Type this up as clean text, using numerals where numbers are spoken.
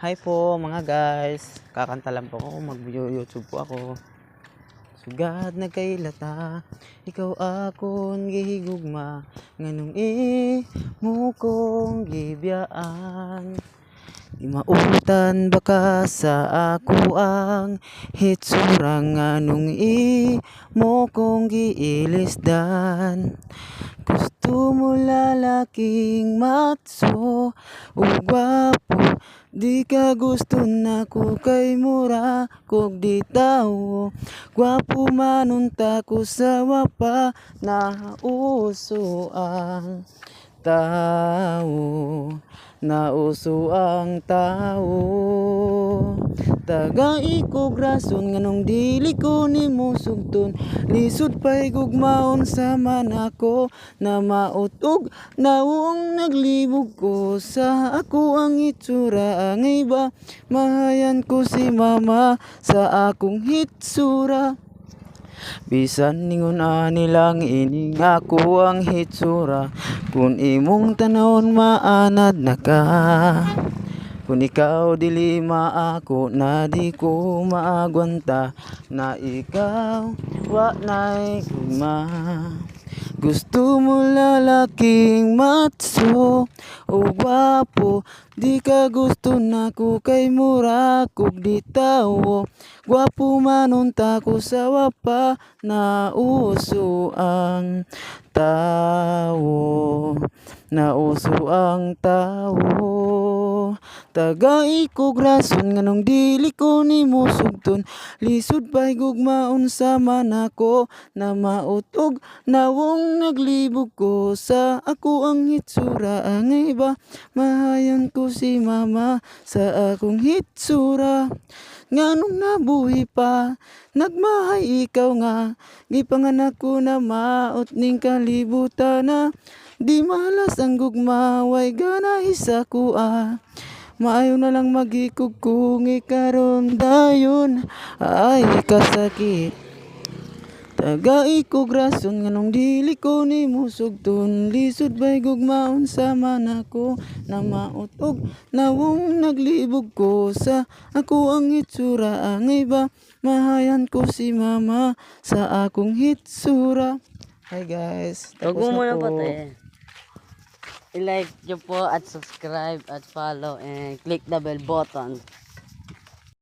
Hi po mga guys, kakanta lang po ako, mag-YouTube po ako. Sugad na kay lata, ikaw akon gihigugma, nganong mo kong gibiyaan. Di mautan baka sa ako ang hitsura, nganong mo kong giilisdan. Gusto mo lalaking matso o gwapo, di ka gusto na ko kay mura kog di tao. Gwapo manunta ko sa wapa na uso ang tao. Nauso ang tao. Tagay ko grason nganong dili ko nimo sugton. Lisod pa'y gugmaon sa manako na mautog nawong naglibog ko sa ako ang itsura. Ang iba mahayan ko si mama sa akong hitsura. Bisan ningon nilang ining ako ang hitsura, kung imong tanawon maanad na ka. Kung ikaw dili maako na di ko maagwanta, na ikaw wa nay gugma. Gusto mo lalaking matso o gwapo, di ka gusto na ko kay mura kog di tawo. Gwapo manunta ko sa wapa na uso ang tao. Na uso ang tao. Tagay ko grason nganong dili ko nimo sugton. Lisod pa'y gugmaon sa manako na mautog nawong naglibog ko sa ako ang hitsura. Ang iba mahayan ko si mama sa akong hitsura. Nganong nabuhi pa nagmahay ikaw nga, gipanganak ko na maot ning kalibutan na. Di malas ang gugma, way gana isa ko Maayo na lang magikog kung ikaron dayon ay kasakit. Tagay ko grason nganong dili ko nimo sugton. Lisod ba'y gugmaon sa manako na mautog nawong naglibog ko sa ako ang hitsura. Ang iba mahayan ko si mama sa akong hitsura. Hi guys, Huwag tapos mo na muna po. pati. I-like nyo po at subscribe at follow and click the bell button.